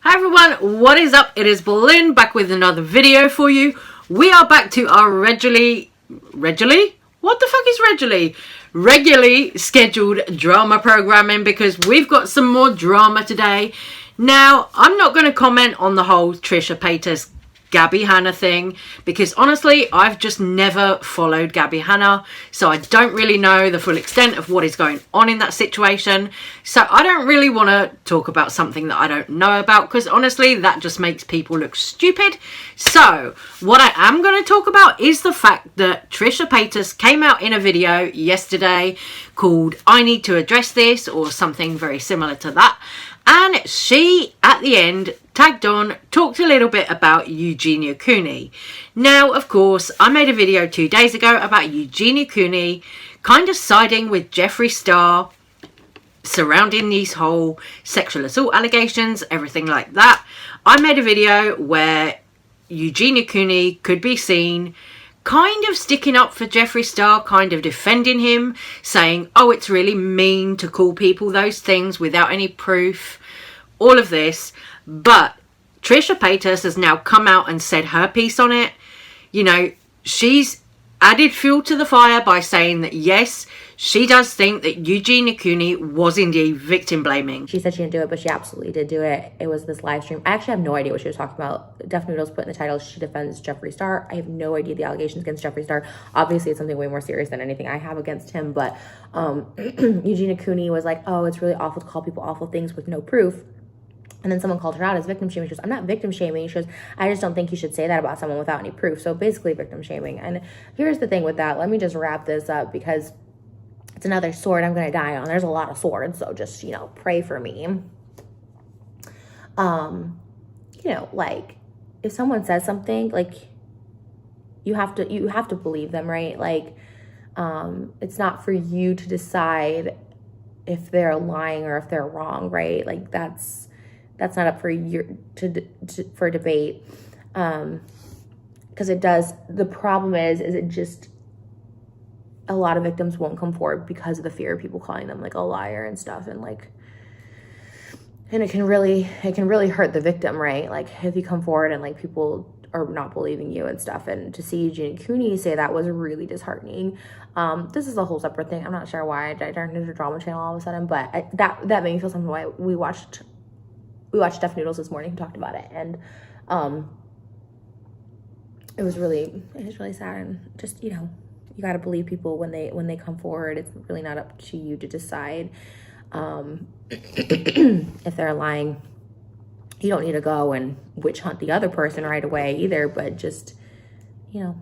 Hi everyone, what is up? It is Berlin back with another video for you. We are back to our regularly scheduled drama programming because we've got some more drama today. Now, I'm not going to comment on the whole Trisha Paytas Gabby Hanna thing because honestly I've just never followed Gabby Hanna, so I don't really know the full extent of what is going on in that situation, so I don't really want to talk about something that I don't know about because honestly that just makes people look stupid. So what I am going to talk about is the fact that Trisha Paytas came out in a video yesterday called I Need to Address This or something very similar to that, and she at the end tagged on, talked a little bit about Eugenia Cooney. Now, of course, I made a video 2 days ago about Eugenia Cooney kind of siding with Jeffree Star surrounding these whole sexual assault allegations, everything like that. I made a video where Eugenia Cooney could be seen kind of sticking up for Jeffree Star, kind of defending him, saying, oh, it's really mean to call people those things without any proof, all of this. But Trisha Paytas has now come out and said her piece on it. You know, she's added fuel to the fire by saying that yes, she does think that Eugenia Cooney was indeed victim blaming. She said she didn't do it, but she absolutely did do it. It was this live stream. I actually have no idea what she was talking about. Def Noodles put in the title, she defends Jeffree Star. I have no idea the allegations against Jeffree Star. Obviously, it's something way more serious than anything I have against him. But Eugenia Cooney was like, oh, it's really awful to call people awful things with no proof. And then someone called her out as victim shaming. She goes, I'm not victim shaming. She goes, I just don't think you should say that about someone without any proof. So basically victim shaming. And here's the thing with that. Let me just wrap this up because it's another sword I'm going to die on. There's a lot of swords. So just, you know, pray for me. You know, like if someone says something, like you have to believe them, right? Like it's not for you to decide if they're lying or if they're wrong, right? Like that's not up for you for debate, because it does. The problem is it just a lot of victims won't come forward because of the fear of people calling them like a liar and stuff, and it can really hurt the victim, right? Like if you come forward and like people are not believing you and stuff, and to see Eugenia Cooney say that was really disheartening. This is a whole separate thing. I'm not sure why I turned into a drama channel all of a sudden, but that made me feel something. Why we watched Def Noodles this morning and talked about it, and it was really sad. And just, you know, you got to believe people when they come forward. It's really not up to you to decide if they're lying. You don't need to go and witch hunt the other person right away either, but just, you know,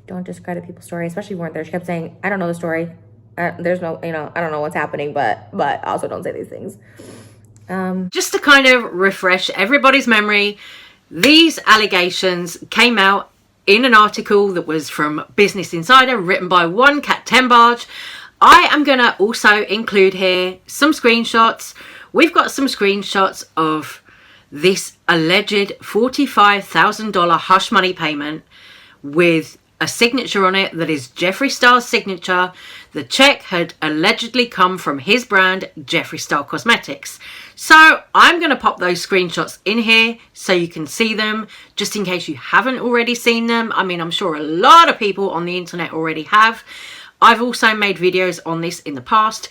don't discredit people's story, especially if you weren't there. She kept saying, I don't know the story, there's no, you know, I don't know what's happening, but also don't say these things. Just to kind of refresh everybody's memory, these allegations came out in an article that was from Business Insider, written by one Kat Tembarge. I am going to also include here some screenshots. We've got some screenshots of this alleged $45,000 hush money payment with a signature on it that is Jeffree Star's signature. The check had allegedly come from his brand, Jeffree Star Cosmetics. So I'm going to pop those screenshots in here so you can see them, just in case you haven't already seen them. I mean, I'm sure a lot of people on the internet already have. I've also made videos on this in the past,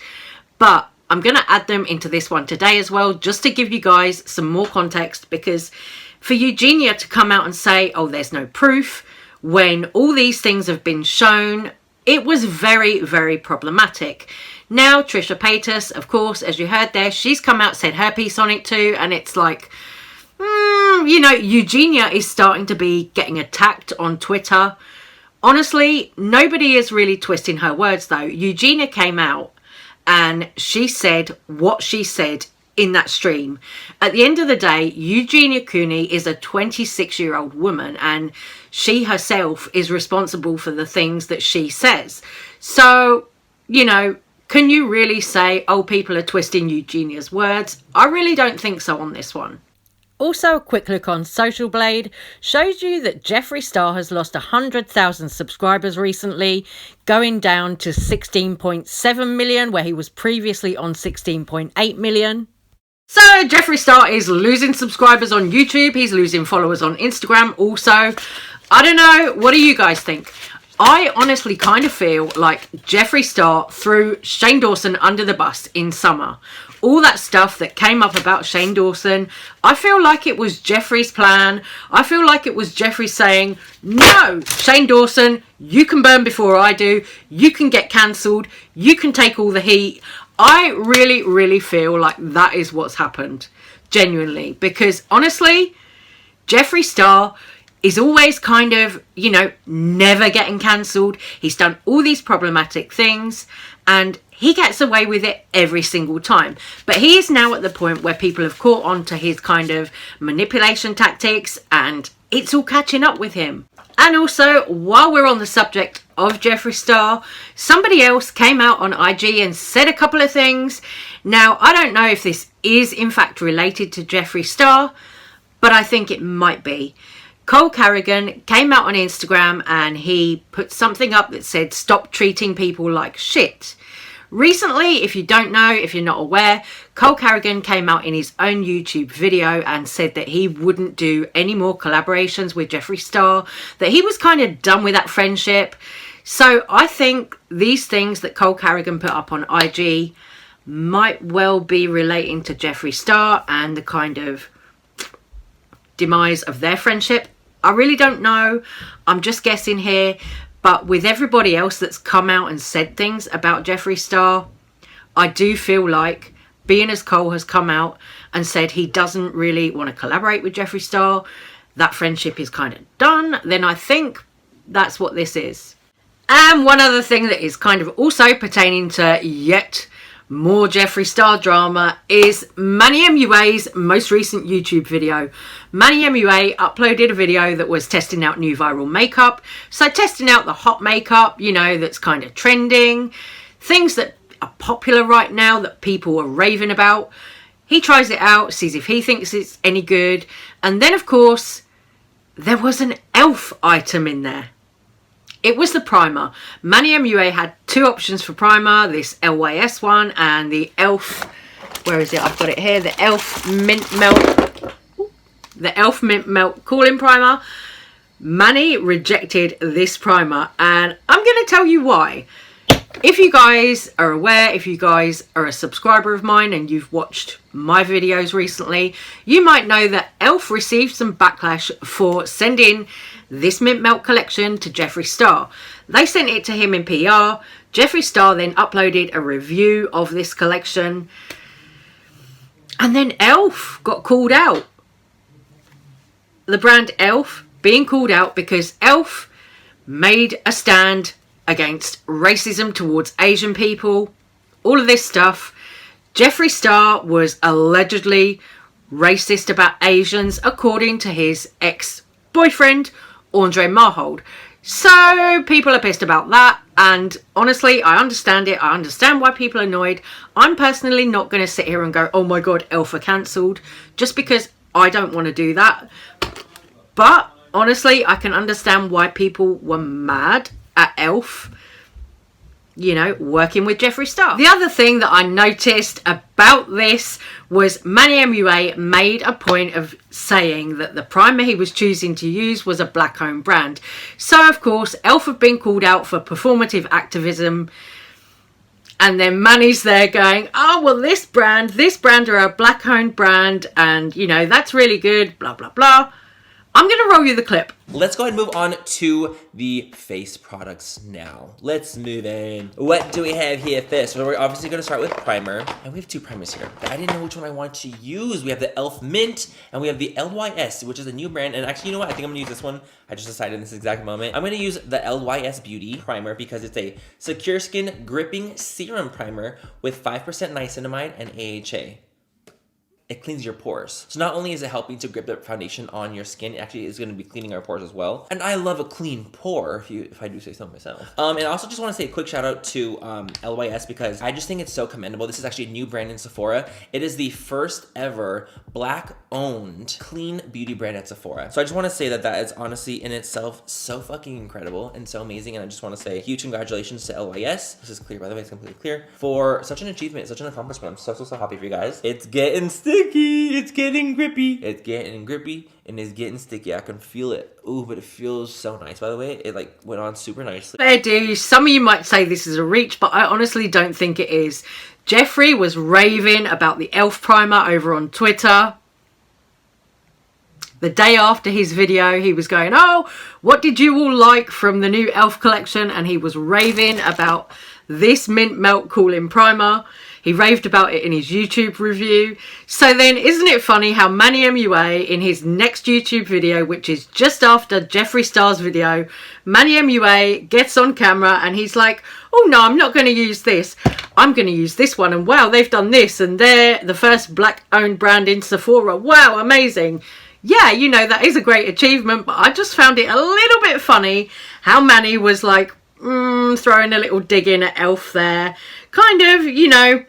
but I'm going to add them into this one today as well, just to give you guys some more context, because for Eugenia to come out and say, oh, there's no proof, when all these things have been shown, it was very, very problematic. Now, Trisha Paytas, of course, as you heard there, she's come out, said her piece on it too, and it's like, you know, Eugenia is starting to be getting attacked on Twitter. Honestly, nobody is really twisting her words though. Eugenia came out and she said what she said in that stream. At the end of the day, Eugenia Cooney is a 26-year-old woman, and she herself is responsible for the things that she says. So, you know, can you really say, oh, people are twisting Eugenia's words? I really don't think so on this one. Also, a quick look on Social Blade shows you that Jeffree Star has lost 100,000 subscribers recently, going down to 16.7 million, where he was previously on 16.8 million. So Jeffree Star is losing subscribers on YouTube. He's losing followers on Instagram also. I don't know. What do you guys think? I honestly kind of feel like Jeffree Star threw Shane Dawson under the bus in summer. All that stuff that came up about Shane Dawson, I feel like it was Jeffree's plan. I feel like it was Jeffree saying, no, Shane Dawson, you can burn before I do. You can get cancelled. You can take all the heat. I really, really feel like that is what's happened. Genuinely. Because honestly, Jeffree Star is always kind of, you know, never getting cancelled. He's done all these problematic things and he gets away with it every single time. But he is now at the point where people have caught on to his kind of manipulation tactics and it's all catching up with him. And also, while we're on the subject of Jeffree Star, somebody else came out on IG and said a couple of things. Now, I don't know if this is in fact related to Jeffree Star, but I think it might be. Cole Carrigan came out on Instagram and he put something up that said, stop treating people like shit. Recently, if you don't know, if you're not aware, Cole Carrigan came out in his own YouTube video and said that he wouldn't do any more collaborations with Jeffree Star, that he was kind of done with that friendship. So I think these things that Cole Carrigan put up on IG might well be relating to Jeffree Star and the kind of demise of their friendship. I really don't know. I'm just guessing here. But with everybody else that's come out and said things about Jeffree Star, I do feel like, being as Cole has come out and said he doesn't really want to collaborate with Jeffree Star, that friendship is kind of done, then I think that's what this is. And one other thing that is kind of also pertaining to yet more Jeffree Star drama is Manny Mua's most recent YouTube video. Manny Mua uploaded a video that was testing out new viral makeup. So testing out the hot makeup, you know, that's kind of trending. Things that are popular right now that people are raving about. He tries it out, sees if he thinks it's any good. And then, of course, there was an e.l.f. item in there. It was the primer. Manny Mua had two options for primer, this LYS one and the e.l.f. Where is it? I've got it here. The e.l.f. Mint Melt. The e.l.f. Mint Melt Cooling Primer. Manny rejected this primer and I'm going to tell you why. If you guys are aware, if you guys are a subscriber of mine and you've watched my videos recently, you might know that e.l.f. received some backlash for sending this Mint Melt collection to Jeffree Star. They sent it to him in PR. Jeffree Star then uploaded a review of this collection. And then e.l.f. got called out. The brand e.l.f. being called out because e.l.f. made a stand against racism towards Asian people. All of this stuff. Jeffree Star was allegedly racist about Asians according to his ex-boyfriend, Andre Marhold. So people are pissed about that, and honestly I understand it. I understand why people are annoyed. I'm personally not going to sit here and go, oh my god, e.l.f. are cancelled, just because I don't want to do that. But honestly, I can understand why people were mad at e.l.f., you know, working with Jeffree Star. The other thing that I noticed about this was Manny Mua made a point of saying that the primer he was choosing to use was a black-owned brand. So, of course, e.l.f. have been called out for performative activism. And then Manny's there going, oh, well, this brand are a black-owned brand. And, you know, that's really good, blah, blah, blah. I'm going to roll you the clip. Let's go ahead and move on to the face products now. Let's move in. What do we have here first? Well, we're obviously going to start with primer. And we have two primers here. But I didn't know which one I want to use. We have the e.l.f. Mint and we have the LYS, which is a new brand. And actually, you know what? I think I'm going to use this one. I just decided in this exact moment. I'm going to use the LYS Beauty Primer because it's a secure skin gripping serum primer with 5% niacinamide and AHA. It cleans your pores. So not only is it helping to grip the foundation on your skin, it actually is going to be cleaning our pores as well. And I love a clean pore, if I do say so myself. And I also just want to say a quick shout out to LYS because I just think it's so commendable. This is actually a new brand in Sephora. It is the first ever Black-owned clean beauty brand at Sephora. So I just want to say that that is honestly in itself so fucking incredible and so amazing. And I just want to say huge congratulations to LYS. This is clear, by the way, it's completely clear. For such an achievement, such an accomplishment. I'm so happy for you guys. It's getting sticky. sticky. It's getting grippy. It's getting grippy and it's getting sticky. I can feel it. Ooh, but it feels so nice. By the way, it like went on super nicely. Fair dues. Some of you might say this is a reach, but I honestly don't think it is. Jeffree was raving about the e.l.f. primer over on Twitter. The day after his video, he was going, oh, what did you all like from the new e.l.f. collection? And he was raving about this Mint Melt Cooling Primer. He raved about it in his YouTube review. So then, isn't it funny how Manny Mua, in his next YouTube video, which is just after Jeffree Star's video, Manny Mua gets on camera and he's like, oh no, I'm not going to use this. I'm going to use this one. And wow, they've done this. And they're the first black-owned brand in Sephora. Wow, amazing. Yeah, you know, that is a great achievement, but I just found it a little bit funny how Manny was like, throwing a little dig in at e.l.f. there. Kind of, you know,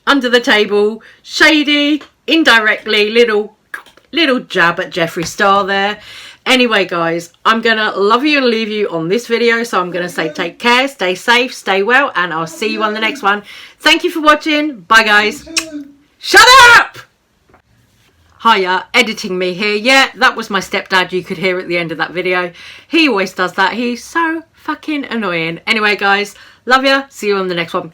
under the table, shady, indirectly, little jab at Jeffree Star there. Anyway, guys, I'm going to love you and leave you on this video. So I'm going to say take care, stay safe, stay well, and I'll see you on the next one. Thank you for watching. Bye, guys. Shut up! Hiya, editing me here. Yeah, that was my stepdad you could hear at the end of that video. He always does that. He's so fucking annoying. Anyway, guys, love ya. See you on the next one.